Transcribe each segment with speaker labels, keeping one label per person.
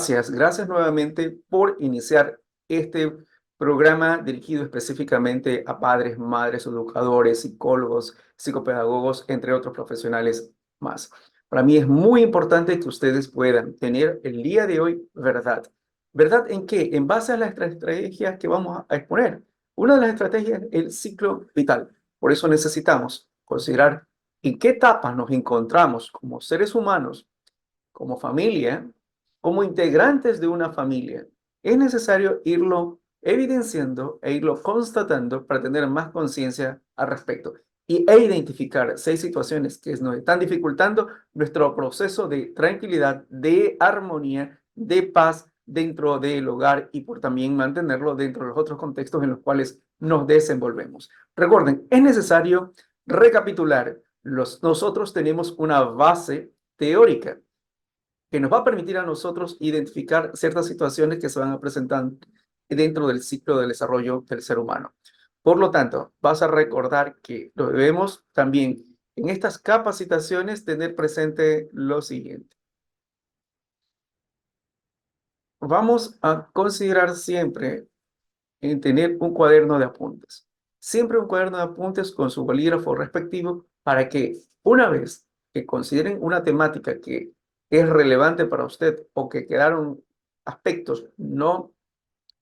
Speaker 1: Gracias nuevamente por iniciar este programa dirigido específicamente a padres, madres, educadores, psicólogos, psicopedagogos, entre otros profesionales más. Para mí es muy importante que ustedes puedan tener el día de hoy verdad. ¿Verdad en qué? En base a las estrategias que vamos a exponer. Una de las estrategias es el ciclo vital. Por eso necesitamos considerar en qué etapa nos encontramos como seres humanos, como familia, como integrantes de una familia. Es necesario irlo evidenciando e irlo constatando para tener más conciencia al respecto e identificar si hay situaciones que nos están dificultando nuestro proceso de tranquilidad, de armonía, de paz dentro del hogar y por también mantenerlo dentro de los otros contextos en los cuales nos desenvolvemos. Recuerden, es necesario recapitular. Nosotros tenemos una base teórica que nos va a permitir a nosotros identificar ciertas situaciones que se van a presentar dentro del ciclo del desarrollo del ser humano. Por lo tanto, vas a recordar que lo debemos también en estas capacitaciones tener presente lo siguiente. Vamos a considerar siempre en tener un cuaderno de apuntes. Siempre un cuaderno de apuntes con su bolígrafo respectivo para que una vez que consideren una temática que es relevante para usted o que quedaron aspectos no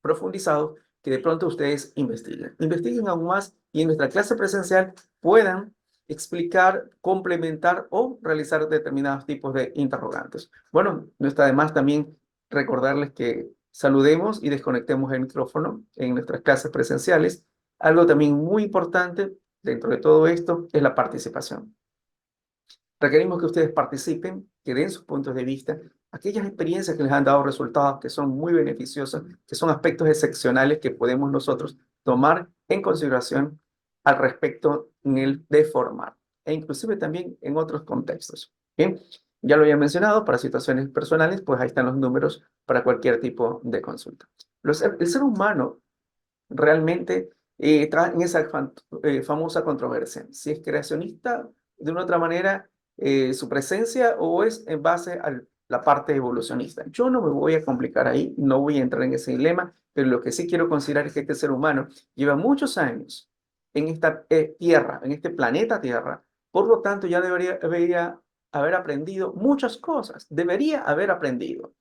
Speaker 1: profundizados, que de pronto ustedes investiguen. Investiguen aún más y en nuestra clase presencial puedan explicar, complementar o realizar determinados tipos de interrogantes. Bueno, no está de más también recordarles que saludemos y desconectemos el micrófono en nuestras clases presenciales. Algo también muy importante dentro de todo esto es la participación. Requerimos que ustedes participen, que den sus puntos de vista, aquellas experiencias que les han dado resultados que son muy beneficiosas, que son aspectos excepcionales que podemos nosotros tomar en consideración al respecto en el de formar, e inclusive también en otros contextos. Bien, ya lo había mencionado, para situaciones personales, pues ahí están los números para cualquier tipo de consulta. El ser humano realmente está en esa famosa controversia, si es creacionista de una otra manera su presencia o es en base a la parte evolucionista. Yo no me voy a complicar ahí, no voy a entrar en ese dilema, pero lo que sí quiero considerar es que este ser humano lleva muchos años en esta tierra, en este planeta Tierra, por lo tanto ya debería haber aprendido muchas cosas, debería haber aprendido.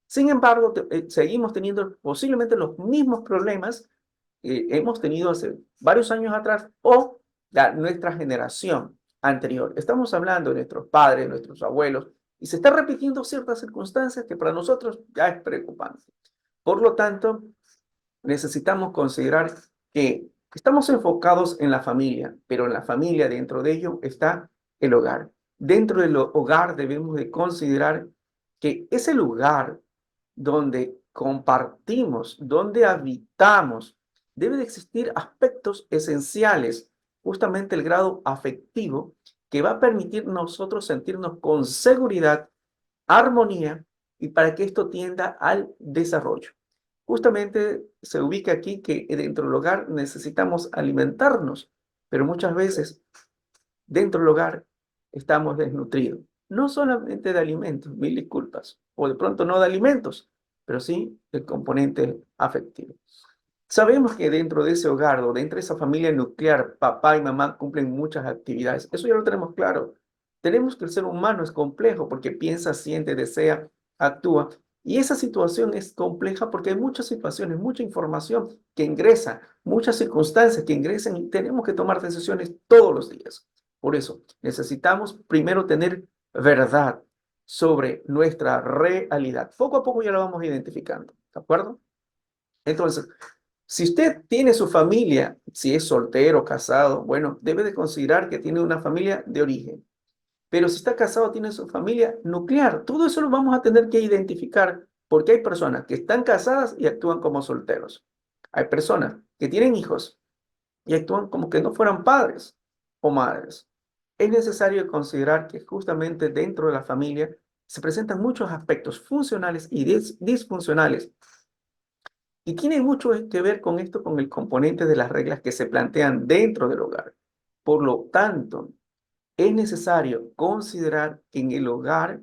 Speaker 1: Sin embargo, seguimos teniendo posiblemente los mismos problemas que hemos tenido hace varios años atrás o nuestra generación anterior. Estamos hablando de nuestros padres, nuestros abuelos, y se está repitiendo ciertas circunstancias que para nosotros ya es preocupante. Por lo tanto, necesitamos considerar que estamos enfocados en la familia, pero en la familia dentro de ello está el hogar. Dentro del hogar debemos de considerar que es el lugar donde compartimos, donde habitamos. Debe de existir aspectos esenciales, justamente el grado afectivo, que va a permitir nosotros sentirnos con seguridad, armonía y para que esto tienda al desarrollo. Justamente se ubica aquí que dentro del hogar necesitamos alimentarnos, pero muchas veces dentro del hogar estamos desnutridos. No solamente de alimentos, mil disculpas, o de pronto no de alimentos, pero sí del componente afectivo. Sabemos que dentro de ese hogar o dentro de esa familia nuclear, papá y mamá cumplen muchas actividades. Eso ya lo tenemos claro. Tenemos que el ser humano es complejo porque piensa, siente, desea, actúa. Y esa situación es compleja porque hay muchas situaciones, mucha información que ingresa, muchas circunstancias que ingresan y tenemos que tomar decisiones todos los días. Por eso necesitamos primero tener verdad sobre nuestra realidad. Poco a poco ya lo vamos identificando, ¿de acuerdo? Entonces, si usted tiene su familia, si es soltero, casado, bueno, debe de considerar que tiene una familia de origen. Pero si está casado, tiene su familia nuclear. Todo eso lo vamos a tener que identificar porque hay personas que están casadas y actúan como solteros. Hay personas que tienen hijos y actúan como que no fueran padres o madres. Es necesario considerar que justamente dentro de la familia se presentan muchos aspectos funcionales y disfuncionales y tiene mucho que ver con esto, con el componente de las reglas que se plantean dentro del hogar. Por lo tanto, es necesario considerar que en el hogar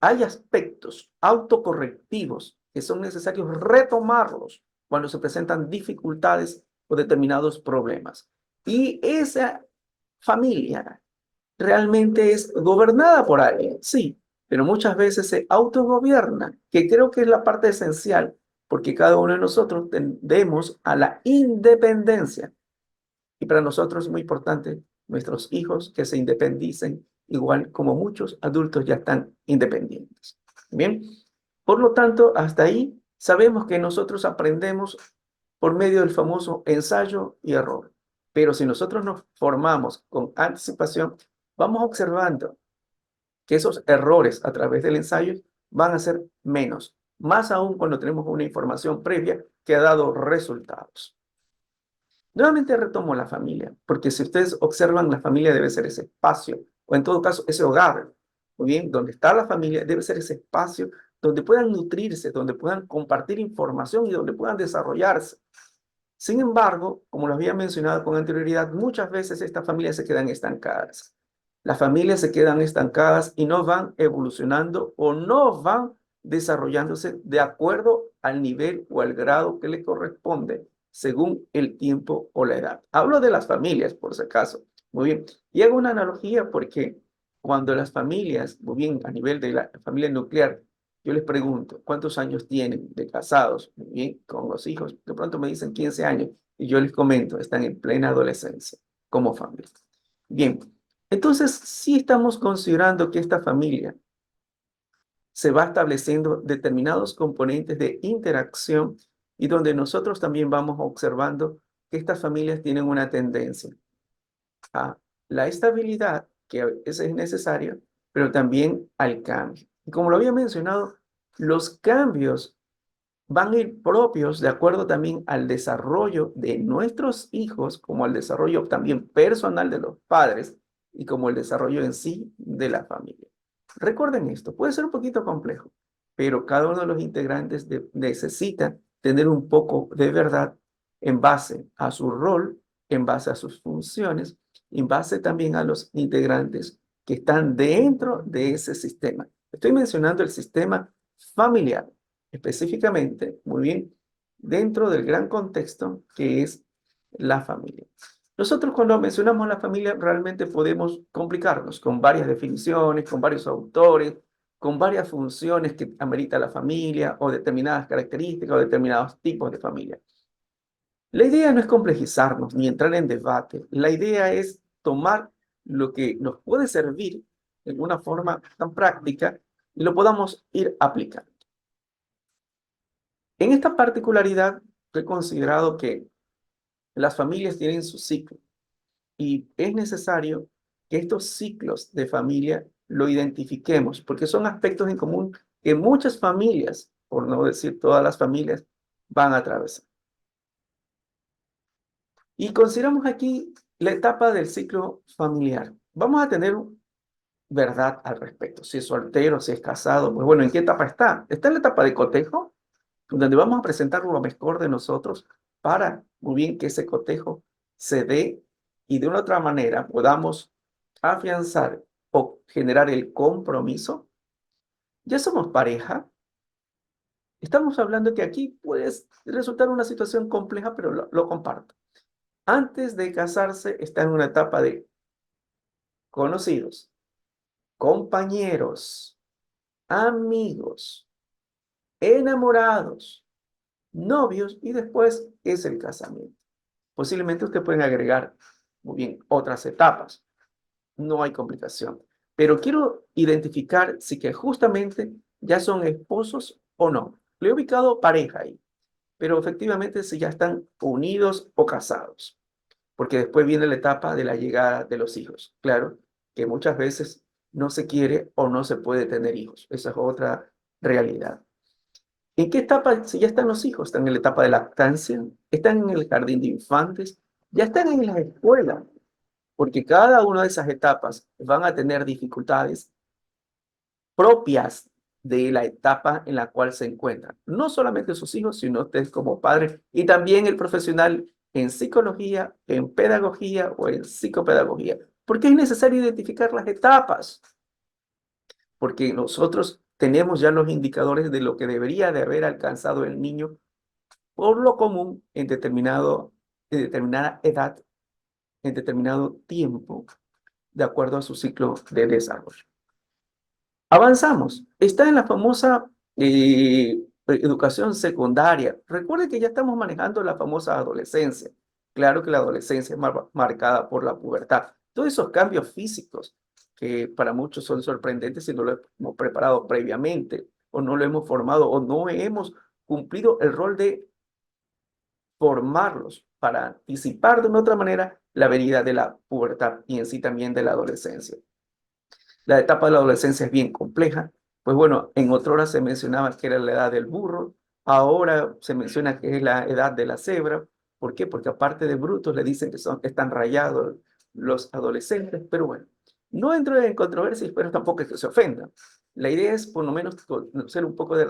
Speaker 1: hay aspectos autocorrectivos que son necesarios retomarlos cuando se presentan dificultades o determinados problemas. Y esa familia realmente es gobernada por alguien, sí, pero muchas veces se autogobierna, que creo que es la parte esencial, porque cada uno de nosotros tendemos a la independencia. Y para nosotros es muy importante nuestros hijos que se independicen, igual como muchos adultos ya están independientes. Bien, por lo tanto, hasta ahí sabemos que nosotros aprendemos por medio del famoso ensayo y error. Pero si nosotros nos formamos con anticipación, vamos observando que esos errores a través del ensayo van a ser menos, más aún cuando tenemos una información previa que ha dado resultados. Nuevamente retomo la familia, porque si ustedes observan, la familia debe ser ese espacio, o en todo caso, ese hogar, muy bien, donde está la familia, debe ser ese espacio donde puedan nutrirse, donde puedan compartir información y donde puedan desarrollarse. Sin embargo, como lo había mencionado con anterioridad, muchas veces estas familias se quedan estancadas. Las familias se quedan estancadas y no van evolucionando o no van desarrollándose de acuerdo al nivel o al grado que le corresponde según el tiempo o la edad. Hablo de las familias, por si acaso. Muy bien. Y hago una analogía porque cuando las familias, muy bien, a nivel de la familia nuclear, yo les pregunto, ¿cuántos años tienen de casados? Muy bien, con los hijos. De pronto me dicen 15 años y yo les comento, están en plena adolescencia como familia. Bien, entonces sí estamos considerando que esta familia se va estableciendo determinados componentes de interacción y donde nosotros también vamos observando que estas familias tienen una tendencia a la estabilidad, que a veces es necesario, pero también al cambio. Y como lo había mencionado, los cambios van a ir propios de acuerdo también al desarrollo de nuestros hijos, como al desarrollo también personal de los padres y como el desarrollo en sí de la familia. Recuerden esto, puede ser un poquito complejo, pero cada uno de los integrantes necesita tener un poco de verdad en base a su rol, en base a sus funciones, en base también a los integrantes que están dentro de ese sistema. Estoy mencionando el sistema familiar específicamente, muy bien, dentro del gran contexto que es la familia. Nosotros cuando mencionamos la familia realmente podemos complicarnos con varias definiciones, con varios autores, con varias funciones que amerita la familia o determinadas características o determinados tipos de familia. La idea no es complejizarnos ni entrar en debate. La idea es tomar lo que nos puede servir en una forma tan práctica y lo podamos ir aplicando. En esta particularidad, he considerado que las familias tienen su ciclo y es necesario que estos ciclos de familia lo identifiquemos, porque son aspectos en común que muchas familias, por no decir todas las familias, van a atravesar. Y consideramos aquí la etapa del ciclo familiar. Vamos a tener verdad al respecto. Si es soltero, si es casado, pues bueno, ¿en qué etapa está? Está en la etapa de cotejo, donde vamos a presentar lo mejor de nosotros para, muy bien, que ese cotejo se dé y de una otra manera podamos afianzar o generar el compromiso. Ya somos pareja. Estamos hablando que aquí puede resultar una situación compleja, pero lo comparto. Antes de casarse está en una etapa de conocidos, compañeros, amigos, enamorados, novios y después es el casamiento. Posiblemente usted pueden agregar, muy bien, otras etapas. No hay complicación. Pero quiero identificar si que justamente ya son esposos o no. Le he ubicado pareja ahí, pero efectivamente si ya están unidos o casados. Porque después viene la etapa de la llegada de los hijos. Claro que muchas veces no se quiere o no se puede tener hijos. Esa es otra realidad. ¿En qué etapa? Si ya están los hijos, están en la etapa de lactancia, están en el jardín de infantes, ya están en la escuela, porque cada una de esas etapas van a tener dificultades propias de la etapa en la cual se encuentran. No solamente sus hijos, sino ustedes como padres y también el profesional en psicología, en pedagogía o en psicopedagogía. ¿Por qué es necesario identificar las etapas? Porque nosotros tenemos ya los indicadores de lo que debería de haber alcanzado el niño por lo común en determinada edad, en determinado tiempo, de acuerdo a su ciclo de desarrollo. Avanzamos. Está en la famosa educación secundaria. Recuerde que ya estamos manejando la famosa adolescencia. Claro que la adolescencia es marcada por la pubertad. Todos esos cambios físicos que para muchos son sorprendentes si no lo hemos preparado previamente o no lo hemos formado o no hemos cumplido el rol de formarlos para anticipar de una otra manera la venida de la pubertad y en sí también de la adolescencia. La etapa de la adolescencia es bien compleja. Pues bueno, en otra hora se mencionaba que era la edad del burro, ahora se menciona que es la edad de la cebra. ¿Por qué? Porque aparte de brutos le dicen que están rayados los adolescentes, pero bueno, no entro en controversias, pero tampoco es que se ofendan. La idea es por lo menos conocer un poco de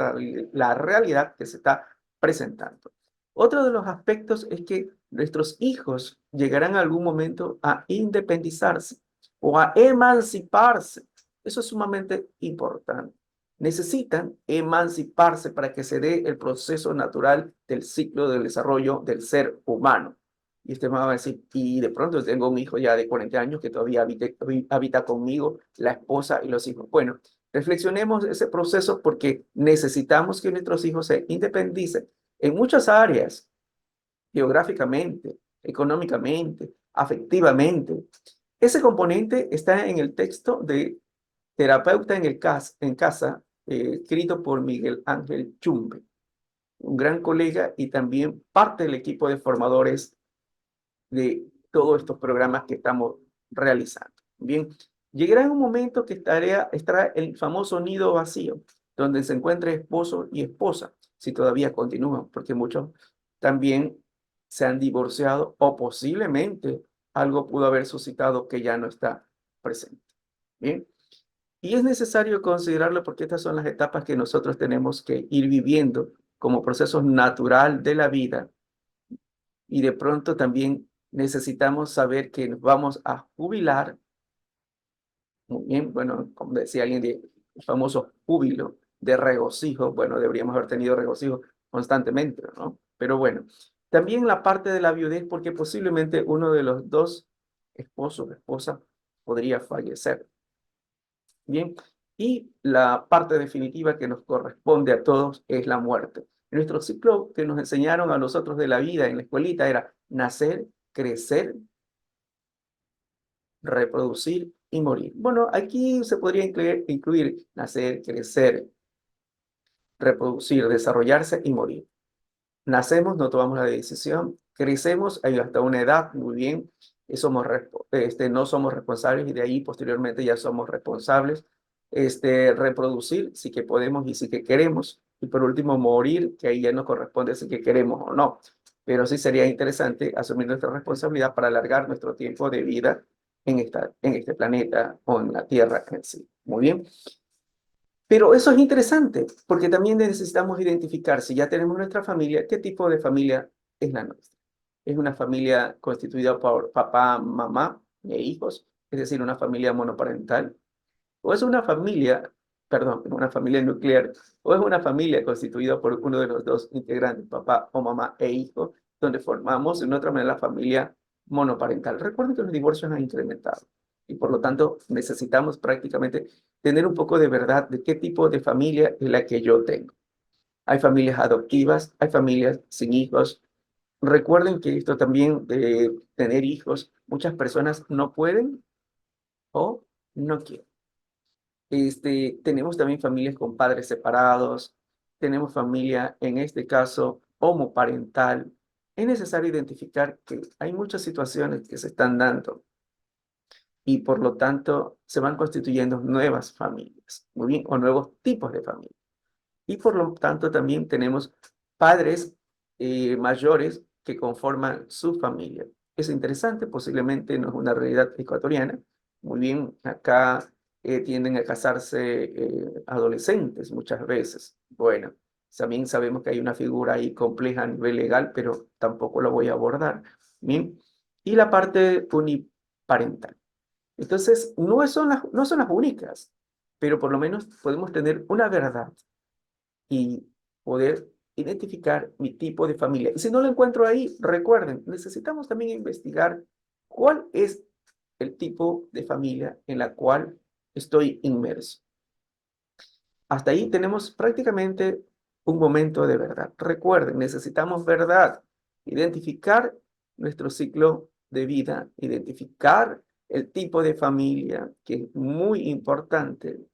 Speaker 1: la realidad que se está presentando. Otro de los aspectos es que nuestros hijos llegarán a algún momento a independizarse o a emanciparse. Eso es sumamente importante. Necesitan emanciparse para que se dé el proceso natural del ciclo del desarrollo del ser humano. Y usted me va a decir, y de pronto tengo un hijo ya de 40 años que todavía habita conmigo, la esposa y los hijos. Bueno, reflexionemos ese proceso porque necesitamos que nuestros hijos se independicen en muchas áreas, geográficamente, económicamente, afectivamente. Ese componente está en el texto de Terapeuta en casa, escrito por Miguel Ángel Chumbe, un gran colega y también parte del equipo de formadores de todos estos programas que estamos realizando. Bien, llegará un momento que estará el famoso nido vacío, donde se encuentre esposo y esposa, si todavía continúan, porque muchos también se han divorciado o posiblemente algo pudo haber suscitado que ya no está presente. Bien, y es necesario considerarlo porque estas son las etapas que nosotros tenemos que ir viviendo como proceso natural de la vida y de pronto también necesitamos saber que nos vamos a jubilar. Muy bien, bueno, como decía alguien, el famoso júbilo de regocijo. Bueno, deberíamos haber tenido regocijo constantemente, ¿no? Pero bueno, también la parte de la viudez, porque posiblemente uno de los dos esposos o esposa podría fallecer. Bien, y la parte definitiva que nos corresponde a todos es la muerte. Nuestro ciclo que nos enseñaron a nosotros de la vida en la escuelita era nacer, crecer, reproducir y morir. Bueno, aquí se podría incluir nacer, crecer, reproducir, desarrollarse y morir. Nacemos, no tomamos la decisión, crecemos hay hasta una edad, muy bien, y no somos responsables y de ahí posteriormente ya somos responsables. Reproducir, sí que podemos y sí que queremos. Y por último, morir, que ahí ya nos corresponde si que queremos o no. Pero sí sería interesante asumir nuestra responsabilidad para alargar nuestro tiempo de vida en este planeta o en la Tierra en sí. Muy bien. Pero eso es interesante, porque también necesitamos identificar, si ya tenemos nuestra familia, qué tipo de familia es la nuestra. ¿Es una familia constituida por papá, mamá e hijos? Es decir, una familia monoparental. ¿O es una familia, perdón, una familia nuclear? ¿O es una familia constituida por uno de los dos integrantes, papá o mamá e hijo, donde formamos de una otra manera la familia monoparental? Recuerden que los divorcios han incrementado y por lo tanto necesitamos prácticamente tener un poco de verdad de qué tipo de familia es la que yo tengo. Hay familias adoptivas, hay familias sin hijos. Recuerden que esto también de tener hijos, muchas personas no pueden o no quieren. Tenemos también familias con padres separados, tenemos familia, en este caso, homoparental. Es necesario identificar que hay muchas situaciones que se están dando y por lo tanto se van constituyendo nuevas familias, muy bien, o nuevos tipos de familias. Y por lo tanto también tenemos padres mayores que conforman su familia. Es interesante, posiblemente no es una realidad ecuatoriana. Muy bien, acá tienden a casarse adolescentes muchas veces. Bueno, también sabemos que hay una figura ahí compleja a nivel legal, pero tampoco lo voy a abordar. Bien, y la parte uniparental. Entonces, no son las únicas. pero por lo menos podemos tener una verdad y poder identificar mi tipo de familia. Y si no lo encuentro ahí, recuerden, necesitamos también investigar cuál es el tipo de familia en la cual estoy inmerso. Hasta ahí tenemos prácticamente un momento de verdad. Recuerden, necesitamos verdad, identificar nuestro ciclo de vida, identificar el tipo de familia, que es muy importante,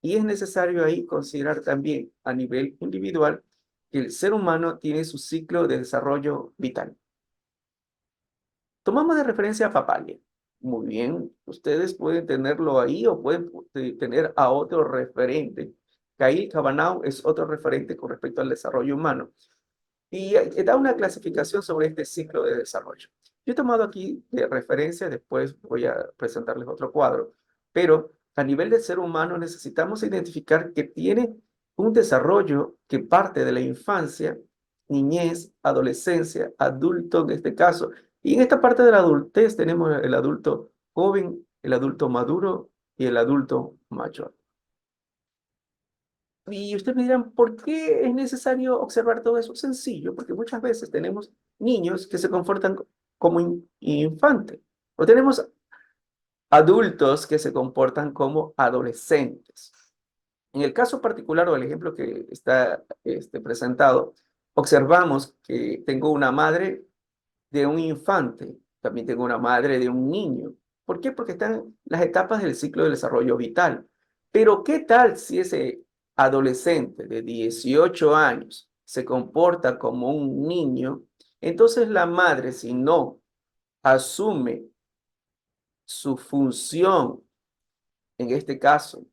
Speaker 1: y es necesario ahí considerar también a nivel individual que el ser humano tiene su ciclo de desarrollo vital. Tomamos de referencia a Papalia. Muy bien, ustedes pueden tenerlo ahí o pueden tener a otro referente. Kyle Cabanau es otro referente con respecto al desarrollo humano y da una clasificación sobre este ciclo de desarrollo. Yo he tomado aquí de referencia, después voy a presentarles otro cuadro, pero a nivel del ser humano necesitamos identificar que tiene un desarrollo que parte de la infancia, niñez, adolescencia, adulto en este caso, y en esta parte de la adultez tenemos el adulto joven, el adulto maduro y el adulto mayor. Y ustedes me dirán, ¿por qué es necesario observar todo eso? Sencillo, porque muchas veces tenemos niños que se comportan como infantes, o tenemos adultos que se comportan como adolescentes. En el caso particular o el ejemplo que está presentado, observamos que tengo una madre de un infante, también tengo una madre de un niño. ¿Por qué? Porque están las etapas del ciclo del desarrollo vital. Pero ¿qué tal si ese adolescente de 18 años se comporta como un niño? Entonces la madre, si no asume su función, en este caso,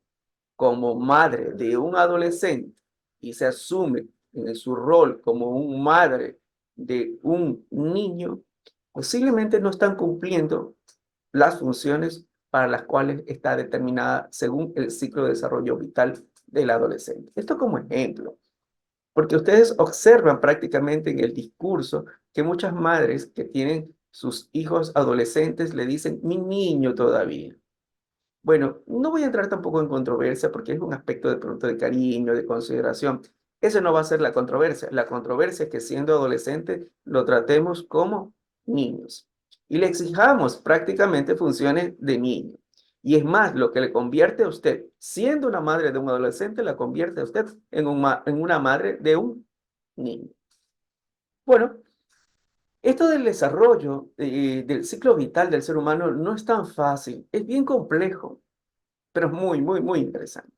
Speaker 1: como madre de un adolescente y se asume en su rol como un madre de un niño, posiblemente no están cumpliendo las funciones para las cuales está determinada según el ciclo de desarrollo vital del adolescente. Esto como ejemplo, porque ustedes observan prácticamente en el discurso que muchas madres que tienen sus hijos adolescentes le dicen, mi niño todavía. Bueno, no voy a entrar tampoco en controversia porque es un aspecto de pronto de cariño, de consideración. Eso no va a ser la controversia. La controversia es que siendo adolescente lo tratemos como niños y le exijamos prácticamente funciones de niño. Y es más, lo que le convierte a usted, siendo una madre de un adolescente, la convierte a usted en una madre de un niño. Bueno, esto del desarrollo del ciclo vital del ser humano no es tan fácil, es bien complejo, pero es muy, muy, muy interesante.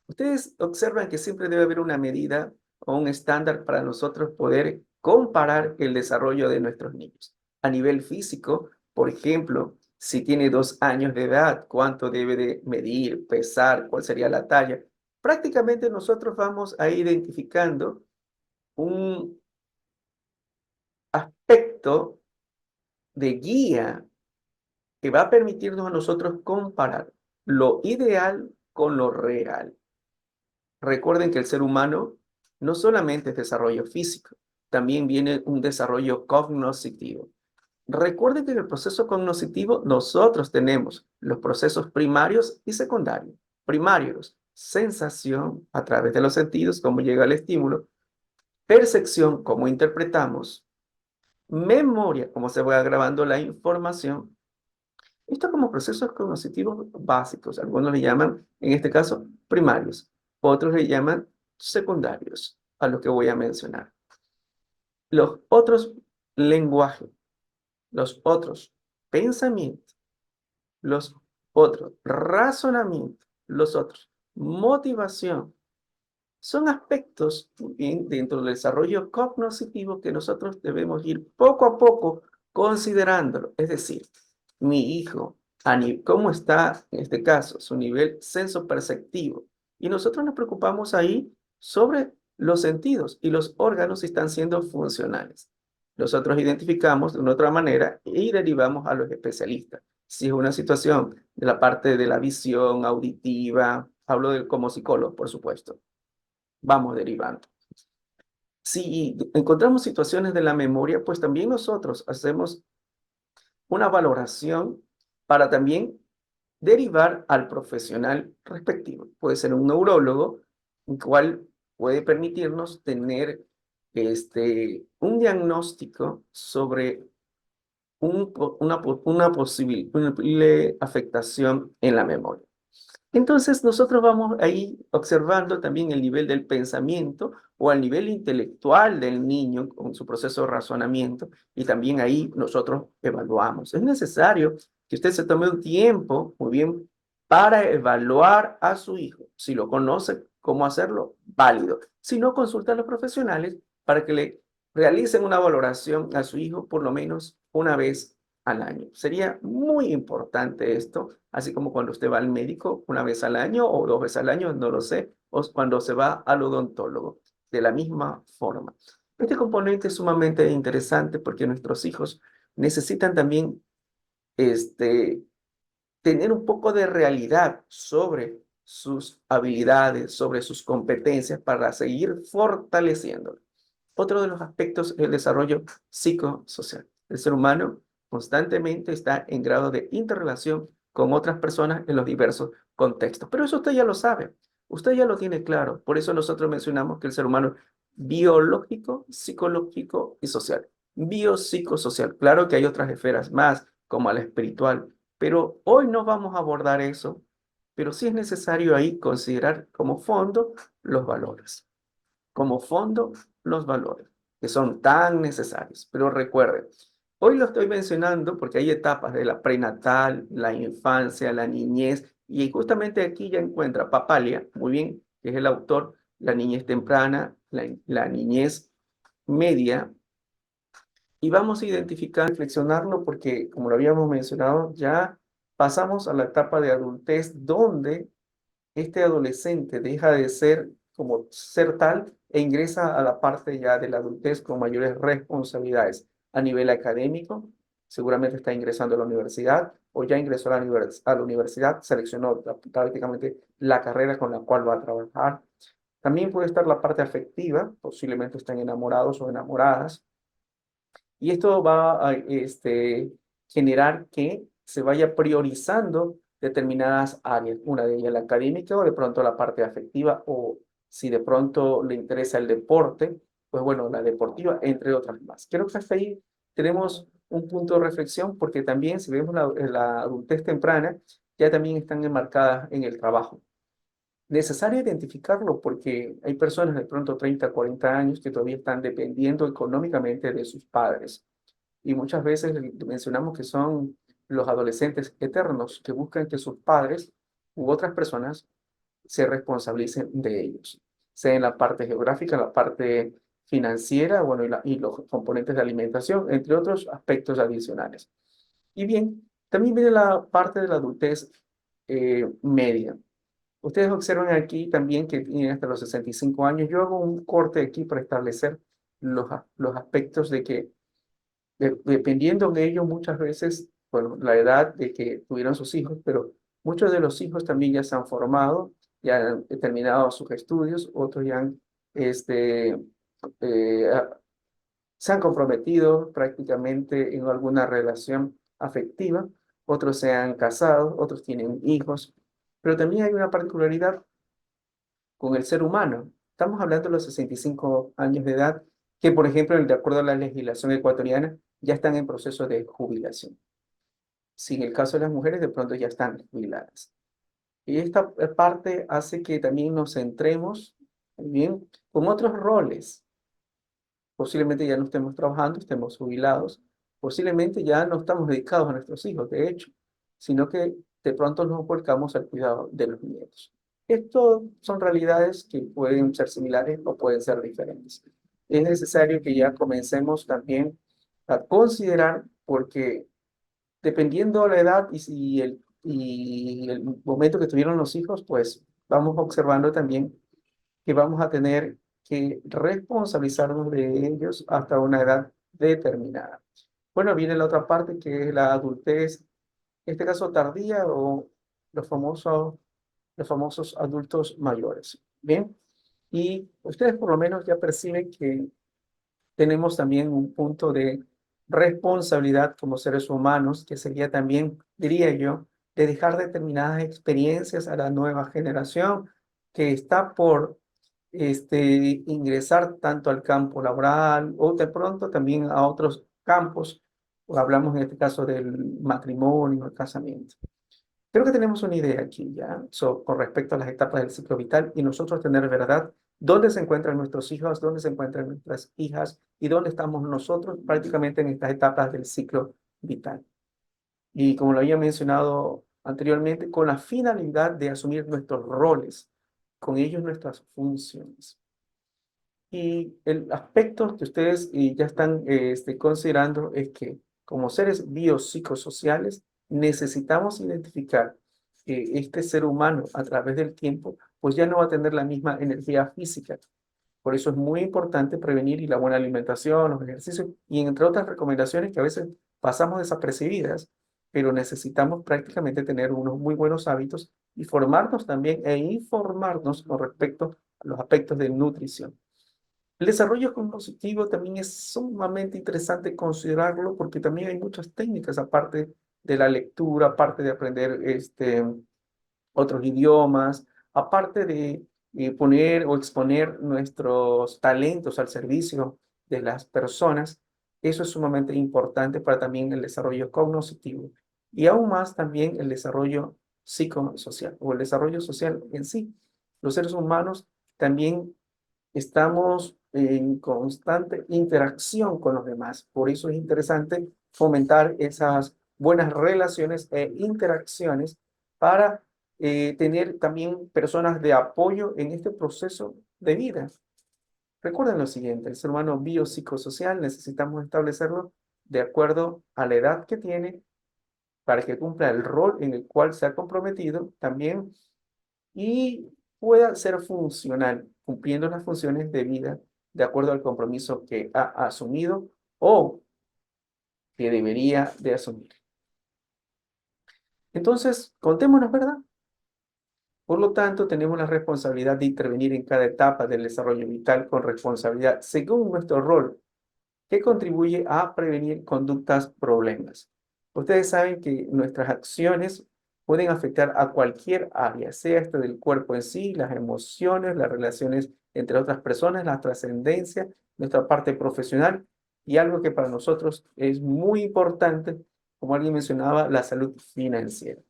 Speaker 1: Ustedes observan que siempre debe haber una medida o un estándar para nosotros poder comparar el desarrollo de nuestros niños. A nivel físico, por ejemplo, si tiene 2 años de edad, ¿cuánto debe de medir, pesar, cuál sería la talla? Prácticamente nosotros vamos a ir identificando un aspecto de guía que va a permitirnos a nosotros comparar lo ideal con lo real. Recuerden que el ser humano no solamente es desarrollo físico, también viene un desarrollo cognitivo. Recuerden que en el proceso cognitivo nosotros tenemos los procesos primarios y secundarios. Primarios, sensación a través de los sentidos, cómo llega el estímulo, percepción, cómo interpretamos, memoria, cómo se va grabando la información. Esto como procesos cognitivos básicos. Algunos le llaman, en este caso, primarios. Otros le llaman secundarios, a lo que voy a mencionar. Los otros, lenguaje. Los otros, pensamiento. Los otros, razonamiento. Los otros, motivación. Son aspectos dentro del desarrollo cognitivo que nosotros debemos ir poco a poco considerándolo. Es decir, mi hijo, ¿cómo está en este caso su nivel sensoperceptivo? Y nosotros nos preocupamos ahí sobre los sentidos y los órganos si están siendo funcionales. Nosotros identificamos de una otra manera y derivamos a los especialistas. Si es una situación de la parte de la visión auditiva, hablo como psicólogo, por supuesto, vamos derivando. Si encontramos situaciones de la memoria, pues también nosotros hacemos una valoración para también derivar al profesional respectivo. Puede ser un neurólogo, el cual puede permitirnos tener un diagnóstico sobre una posible afectación en la memoria. Entonces nosotros vamos ahí observando también el nivel del pensamiento o el nivel intelectual del niño con su proceso de razonamiento, y también ahí nosotros evaluamos. Es necesario que usted se tome un tiempo, muy bien, para evaluar a su hijo. Si lo conoce, cómo hacerlo, válido. Si no, consulta a los profesionales para que le realicen una valoración a su hijo por lo menos una vez al año. Sería muy importante esto, así como cuando usted va al médico una vez al año o 2 veces al año, no lo sé, o cuando se va al odontólogo, de la misma forma. Este componente es sumamente interesante porque nuestros hijos necesitan también este, tener un poco de realidad sobre sus habilidades, sobre sus competencias para seguir fortaleciéndolo. Otro de los aspectos es el desarrollo psicosocial. El ser humano constantemente está en grado de interrelación con otras personas en los diversos contextos. Pero eso usted ya lo sabe, usted ya lo tiene claro. Por eso nosotros mencionamos que el ser humano es biológico, psicológico y social. Biopsicosocial. Claro que hay otras esferas más, como la espiritual, pero hoy no vamos a abordar eso, pero sí es necesario ahí considerar como fondo los valores. Como fondo los valores, que son tan necesarios. Pero recuerden, hoy lo estoy mencionando porque hay etapas de la prenatal, la infancia, la niñez, y justamente aquí ya encuentra Papalia, muy bien, que es el autor, la niñez temprana, la niñez media, y vamos a identificar, reflexionarlo porque, como lo habíamos mencionado, ya pasamos a la etapa de adultez donde este adolescente deja de ser como ser tal e ingresa a la parte ya de la adultez con mayores responsabilidades a nivel académico. Seguramente está ingresando a la universidad o ya ingresó a la universidad, seleccionó prácticamente la carrera con la cual va a trabajar. También puede estar la parte afectiva, posiblemente están enamorados o enamoradas, y esto va a generar que se vaya priorizando determinadas áreas, una de ellas la académica o de pronto la parte afectiva, o si de pronto le interesa el deporte, pues bueno, la deportiva, entre otras más. Creo que hasta ahí tenemos un punto de reflexión porque también si vemos la adultez temprana, ya también están enmarcadas en el trabajo. Necesario identificarlo porque hay personas de pronto 30, 40 años que todavía están dependiendo económicamente de sus padres. Y muchas veces mencionamos que son los adolescentes eternos que buscan que sus padres u otras personas se responsabilicen de ellos, sea en la parte geográfica, en la parte financiera, bueno, y los componentes de alimentación, entre otros aspectos adicionales. Y bien, también viene la parte de la adultez media. Ustedes observan aquí también que tienen hasta los 65 años. Yo hago un corte aquí para establecer los aspectos de que dependiendo de ello muchas veces, bueno, la edad de que tuvieron sus hijos, pero muchos de los hijos también ya se han formado, ya han terminado sus estudios, otros ya han, este, eh, a- se han comprometido prácticamente en alguna relación afectiva, otros se han casado, otros tienen hijos, pero también hay una particularidad con el ser humano. Estamos hablando de los 65 años de edad, que por ejemplo, de acuerdo a la legislación ecuatoriana, ya están en proceso de jubilación. Si en el caso de las mujeres, de pronto ya están jubiladas. Y esta parte hace que también nos centremos bien con otros roles. Posiblemente ya no estemos trabajando, estemos jubilados, posiblemente ya no estamos dedicados a nuestros hijos, de hecho, sino que de pronto nos volcamos al cuidado de los nietos. Esto son realidades que pueden ser similares o pueden ser diferentes. Es necesario que ya comencemos también a considerar, porque dependiendo la edad y el momento que tuvieron los hijos, pues vamos observando también que vamos a tener que responsabilizarnos de ellos hasta una edad determinada. Bueno, viene la otra parte que es la adultez, en este caso tardía o los famosos, los famosos adultos mayores. Bien, y ustedes por lo menos ya perciben que tenemos también un punto de responsabilidad como seres humanos, que sería también, diría yo, de dejar determinadas experiencias a la nueva generación que está por ingresar tanto al campo laboral o de pronto también a otros campos, o hablamos en este caso del matrimonio, el casamiento. Creo que tenemos una idea aquí ya con respecto a las etapas del ciclo vital y nosotros tener verdad dónde se encuentran nuestros hijos, dónde se encuentran nuestras hijas y dónde estamos nosotros prácticamente en estas etapas del ciclo vital. Y como lo había mencionado anteriormente, con la finalidad de asumir nuestros roles, con ellos nuestras funciones. Y el aspecto que ustedes ya están considerando es que como seres biopsicosociales necesitamos identificar que este ser humano a través del tiempo pues ya no va a tener la misma energía física. Por eso es muy importante prevenir y la buena alimentación, los ejercicios y entre otras recomendaciones que a veces pasamos desapercibidas, pero necesitamos prácticamente tener unos muy buenos hábitos y formarnos también e informarnos con respecto a los aspectos de nutrición. El desarrollo cognitivo también es sumamente interesante considerarlo porque también hay muchas técnicas aparte de la lectura, aparte de aprender otros idiomas, aparte de poner o exponer nuestros talentos al servicio de las personas. Eso es sumamente importante para también el desarrollo cognitivo y aún más también el desarrollo psicosocial o el desarrollo social en sí. Los seres humanos también estamos en constante interacción con los demás. Por eso es interesante fomentar esas buenas relaciones e interacciones para tener también personas de apoyo en este proceso de vida. Recuerden lo siguiente, el ser humano biopsicosocial necesitamos establecerlo de acuerdo a la edad que tiene para que cumpla el rol en el cual se ha comprometido también y pueda ser funcional, cumpliendo las funciones de vida de acuerdo al compromiso que ha asumido o que debería de asumir. Entonces, contémonos, ¿verdad? Por lo tanto, tenemos la responsabilidad de intervenir en cada etapa del desarrollo vital con responsabilidad según nuestro rol, que contribuye a prevenir conductas problemas. Ustedes saben que nuestras acciones pueden afectar a cualquier área, sea este del cuerpo en sí, las emociones, las relaciones entre otras personas, la trascendencia, nuestra parte profesional y algo que para nosotros es muy importante, como alguien mencionaba, la salud financiera.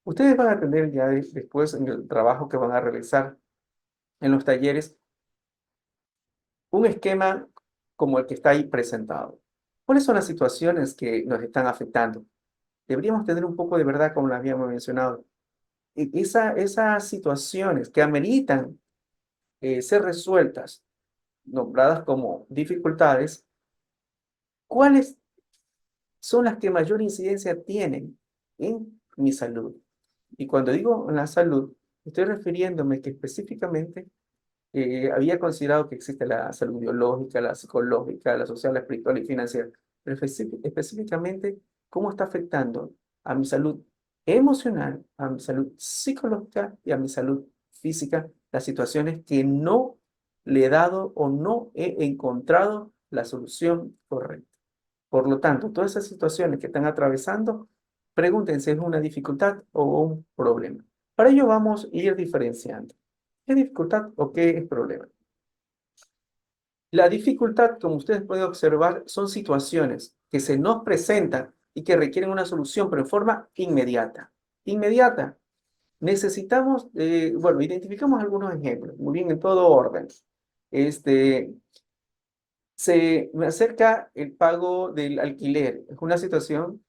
Speaker 1: Ustedes van a tener ya después en el trabajo que van a realizar en los talleres un esquema como el que está ahí presentado. ¿Cuáles son las situaciones que nos están afectando? Deberíamos tener un poco de verdad, como lo habíamos mencionado. Esas situaciones que ameritan ser resueltas, nombradas como dificultades, ¿cuáles son las que mayor incidencia tienen en mi salud? Y cuando digo en la salud, estoy refiriéndome que específicamente había considerado que existe la salud biológica, la psicológica, la social, la espiritual y financiera, pero específicamente cómo está afectando a mi salud emocional, a mi salud psicológica y a mi salud física, las situaciones que no le he dado o no he encontrado la solución correcta. Por lo tanto, todas esas situaciones que están atravesando, pregúntense, ¿es una dificultad o un problema? Para ello vamos a ir diferenciando. ¿Qué dificultad o qué es problema? La dificultad, como ustedes pueden observar, son situaciones que se nos presentan y que requieren una solución, pero en forma inmediata. Inmediata. Necesitamos, bueno, identificamos algunos ejemplos, muy bien, en todo orden. Este, Se me acerca el pago del alquiler. Es una situación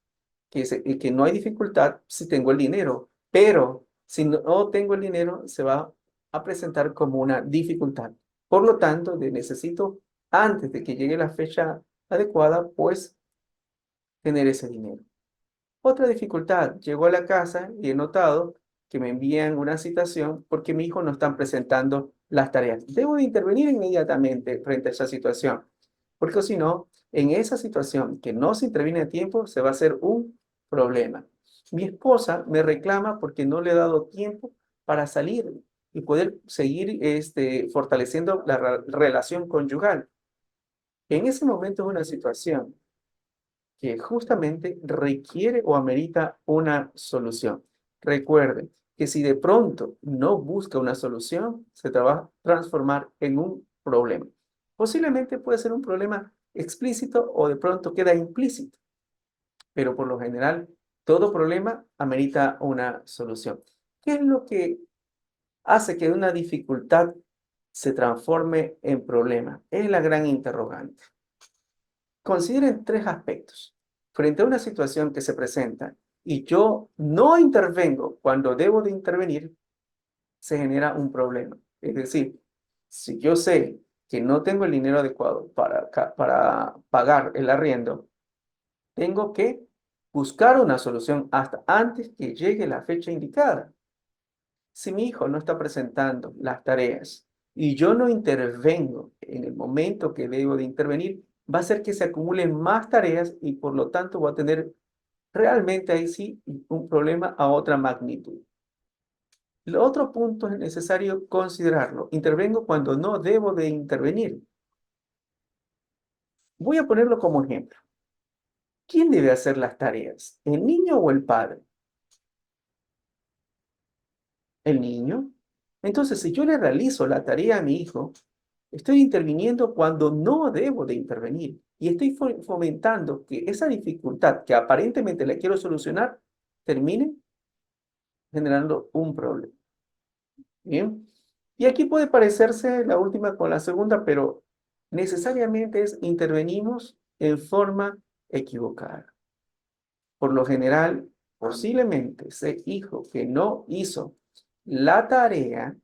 Speaker 1: que no hay dificultad si tengo el dinero, pero si no tengo el dinero, se va a presentar como una dificultad. Por lo tanto, necesito, antes de que llegue la fecha adecuada, pues tener ese dinero. Otra dificultad, llego a la casa y he notado que me envían una citación porque mi hijo no están presentando las tareas. Debo de intervenir inmediatamente frente a esa situación, porque si no, en esa situación que no se interviene a tiempo, se va a hacer un problema. Mi esposa me reclama porque no le he dado tiempo para salir y poder seguir fortaleciendo la relación conyugal. En ese momento es una situación que justamente requiere o amerita una solución. Recuerden que si de pronto no busca una solución, se te va a transformar en un problema. Posiblemente puede ser un problema explícito o de pronto queda implícito, pero por lo general todo problema amerita una solución. ¿Qué es lo que hace que una dificultad se transforme en problema? Es la gran interrogante. Consideren tres aspectos. Frente a una situación que se presenta y yo no intervengo cuando debo de intervenir, se genera un problema. Es decir, si yo sé que no tengo el dinero adecuado para pagar el arriendo, tengo que buscar una solución hasta antes que llegue la fecha indicada. Si mi hijo no está presentando las tareas y yo no intervengo en el momento que debo de intervenir, va a hacer que se acumulen más tareas y por lo tanto voy a tener realmente ahí sí un problema a otra magnitud. El otro punto es necesario considerarlo. Intervengo cuando no debo de intervenir. Voy a ponerlo como ejemplo. ¿Quién debe hacer las tareas? ¿El niño o el padre? ¿El niño? Entonces, si yo le realizo la tarea a mi hijo, estoy interviniendo cuando no debo de intervenir y estoy fomentando que esa dificultad que aparentemente la quiero solucionar termine generando un problema. Bien. Y aquí puede parecerse la última con la segunda, pero necesariamente intervenimos en forma equivocada. Por lo general, posiblemente ese hijo que no hizo la tarea,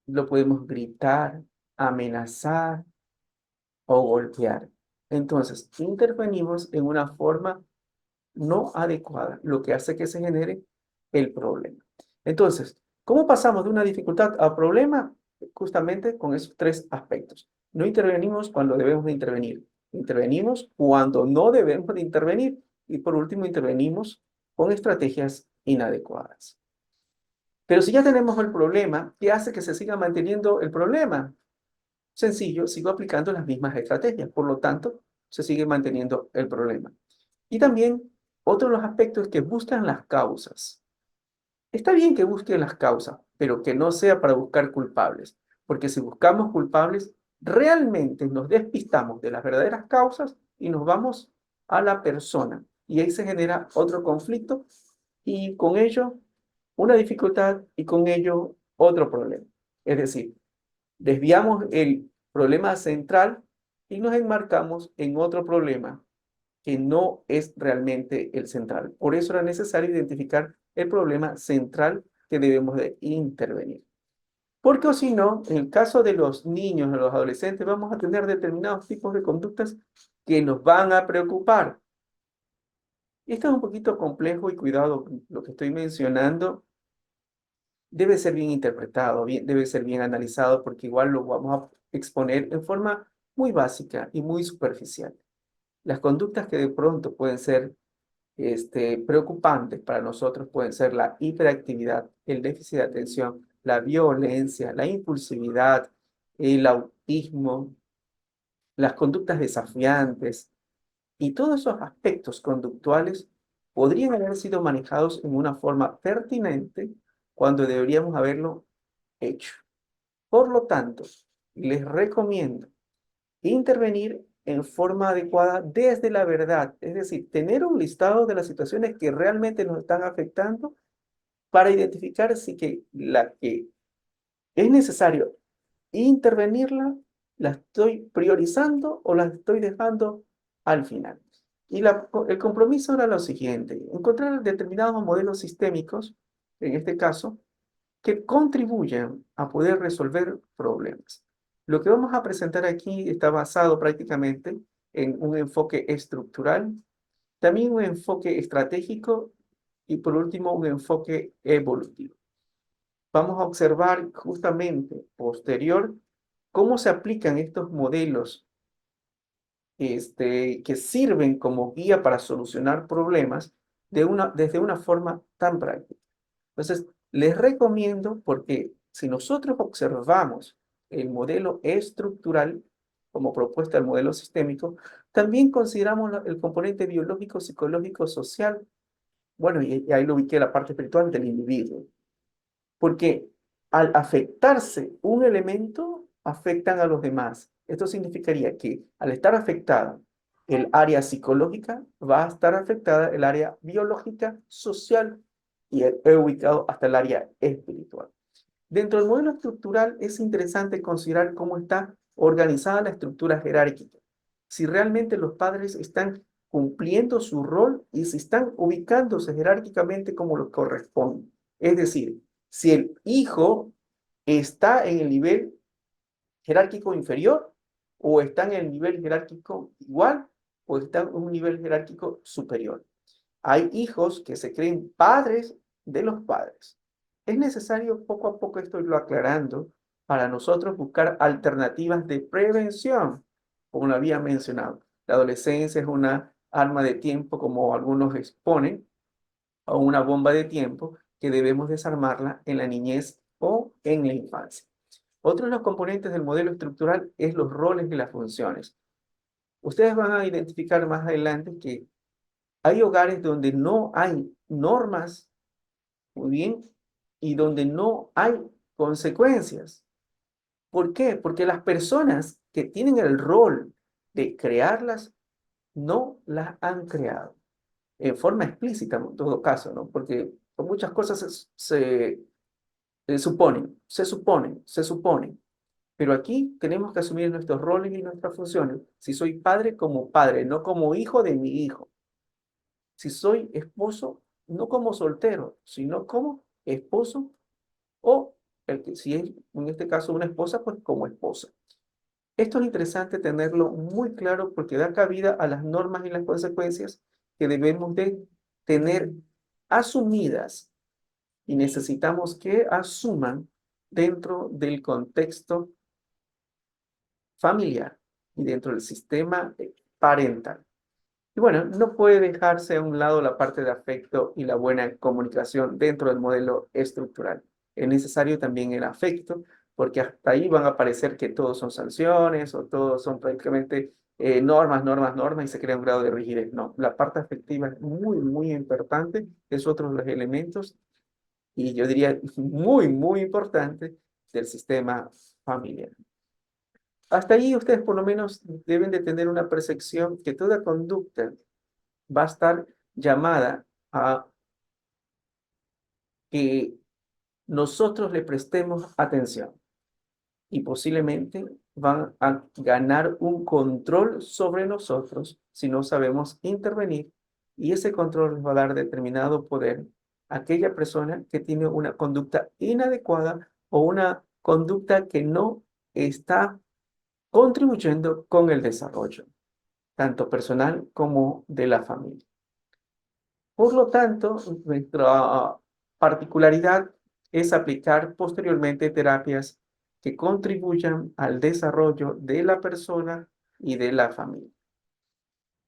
Speaker 1: lo podemos gritar, amenazar o golpear. Entonces, intervenimos en una forma no adecuada, lo que hace que se genere el problema. Entonces, ¿cómo pasamos de una dificultad a problema? Justamente con esos tres aspectos. No intervenimos cuando debemos de intervenir. Intervenimos cuando no debemos de intervenir. Y por último, intervenimos con estrategias inadecuadas. Pero si ya tenemos el problema, ¿qué hace que se siga manteniendo el problema? Sencillo, sigo aplicando las mismas estrategias. Por lo tanto, se sigue manteniendo el problema. Y también otro de los aspectos es que buscan las causas. Está bien que busquen las causas, pero que no sea para buscar culpables, porque si buscamos culpables, realmente nos despistamos de las verdaderas causas y nos vamos a la persona. Y ahí se genera otro conflicto y con ello una dificultad y con ello otro problema. Es decir, desviamos el problema central y nos enmarcamos en otro problema que no es realmente el central. Por eso era necesario identificar el problema central que debemos de intervenir. Porque o si no, en el caso de los niños, de los adolescentes, vamos a tener determinados tipos de conductas que nos van a preocupar. Esto es un poquito complejo y cuidado, lo que estoy mencionando debe ser bien interpretado, debe ser bien analizado, porque igual lo vamos a exponer en forma muy básica y muy superficial. Las conductas que de pronto pueden ser preocupantes para nosotros pueden ser la hiperactividad, el déficit de atención, la violencia, la impulsividad, el autismo, las conductas desafiantes y todos esos aspectos conductuales podrían haber sido manejados en una forma pertinente cuando deberíamos haberlo hecho. Por lo tanto, les recomiendo intervenir en forma adecuada desde la verdad, es decir, tener un listado de las situaciones que realmente nos están afectando para identificar si que la que es necesario intervenirla, la estoy priorizando o la estoy dejando al final. Y el compromiso era lo siguiente, encontrar determinados modelos sistémicos, en este caso, que contribuyan a poder resolver problemas. Lo que vamos a presentar aquí está basado prácticamente en un enfoque estructural, también un enfoque estratégico y por último un enfoque evolutivo. Vamos a observar justamente posterior cómo se aplican estos modelos que sirven como guía para solucionar problemas desde una forma tan práctica. Entonces, les recomiendo porque si nosotros observamos el modelo estructural, como propuesta del modelo sistémico, también consideramos el componente biológico, psicológico, social. Bueno, y ahí lo ubiqué la parte espiritual del individuo. Porque al afectarse un elemento, afectan a los demás. Esto significaría que al estar afectada el área psicológica, va a estar afectada el área biológica, social y he ubicado hasta el área espiritual. Dentro del modelo estructural es interesante considerar cómo está organizada la estructura jerárquica. Si realmente los padres están cumpliendo su rol y si están ubicándose jerárquicamente como lo corresponde. Es decir, si el hijo está en el nivel jerárquico inferior o está en el nivel jerárquico igual o está en un nivel jerárquico superior. Hay hijos que se creen padres de los padres. Es necesario poco a poco esto irlo aclarando para nosotros buscar alternativas de prevención, como lo había mencionado. La adolescencia es una arma de tiempo, como algunos exponen, o una bomba de tiempo que debemos desarmarla en la niñez o en la infancia. Otro de los componentes del modelo estructural es los roles y las funciones. Ustedes van a identificar más adelante que hay hogares donde no hay normas, muy bien, y donde no hay consecuencias. ¿Por qué? Porque las personas que tienen el rol de crearlas no las han creado en forma explícita en todo caso, ¿no? Porque muchas cosas se suponen. Pero aquí tenemos que asumir nuestros roles y nuestras funciones. Si soy padre, como padre, no como hijo de mi hijo. Si soy esposo, no como soltero, sino como esposo o si es en este caso una esposa, pues como esposa. Esto es interesante tenerlo muy claro porque da cabida a las normas y las consecuencias que debemos de tener asumidas y necesitamos que asuman dentro del contexto familiar y dentro del sistema parental. Y bueno, no puede dejarse a un lado la parte de afecto y la buena comunicación dentro del modelo estructural. Es necesario también el afecto, porque hasta ahí van a parecer que todos son sanciones o todos son prácticamente normas, y se crea un grado de rigidez. No, la parte afectiva es muy, muy importante, es otro de los elementos, y yo diría muy importante del sistema familiar. Hasta ahí ustedes por lo menos deben de tener una percepción que toda conducta va a estar llamada a que nosotros le prestemos atención y posiblemente van a ganar un control sobre nosotros si no sabemos intervenir y ese control les va a dar determinado poder a aquella persona que tiene una conducta inadecuada o una conducta que no está contribuyendo con el desarrollo, tanto personal como de la familia. Por lo tanto, nuestra particularidad es aplicar posteriormente terapias que contribuyan al desarrollo de la persona y de la familia.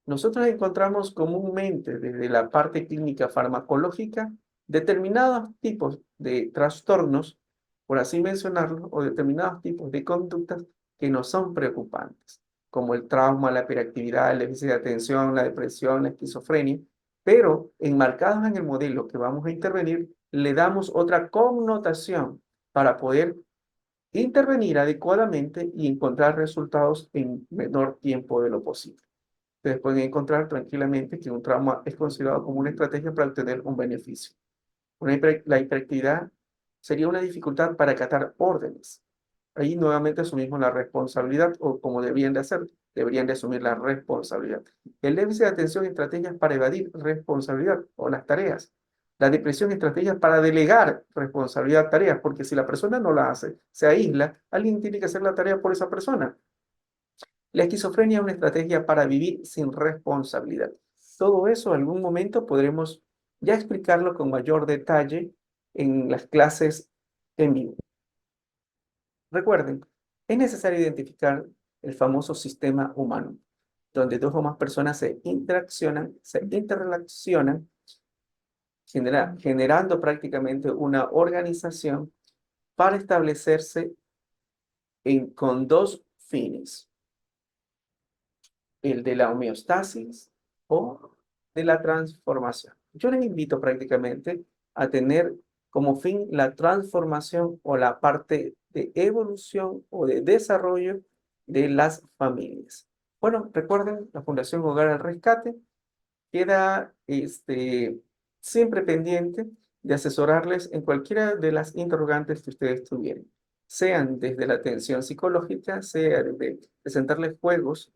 Speaker 1: Nosotros encontramos comúnmente desde la parte clínica farmacológica determinados tipos de trastornos, por así mencionarlo, o determinados tipos de conductas que no son preocupantes, como el trauma, la hiperactividad, el déficit de atención, la depresión, la esquizofrenia, pero enmarcados en el modelo que vamos a intervenir, le damos otra connotación para poder intervenir adecuadamente y encontrar resultados en menor tiempo de lo posible. Ustedes pueden encontrar tranquilamente que un trauma es considerado como una estrategia para obtener un beneficio. La hiperactividad sería una dificultad para acatar órdenes. Ahí nuevamente asumimos la responsabilidad, o como deberían de asumir la responsabilidad. El déficit de atención, estrategias para evadir responsabilidad o las tareas. La depresión, estrategias para delegar responsabilidad, tareas, porque si la persona no la hace, se aísla, alguien tiene que hacer la tarea por esa persona. La esquizofrenia es una estrategia para vivir sin responsabilidad. Todo eso en algún momento podremos ya explicarlo con mayor detalle en las clases en vivo. Recuerden, es necesario identificar el famoso sistema humano, donde dos o más personas se interrelacionan, generando prácticamente una organización para establecerse con dos fines. el de la homeostasis o de la transformación. Yo les invito prácticamente a tener como fin la transformación o la parte de evolución o de desarrollo de las familias. Bueno, recuerden, la Fundación Hogar al Rescate queda siempre pendiente de asesorarles en cualquiera de las interrogantes que ustedes tuvieran, sean desde la atención psicológica, sea desde presentarles juegos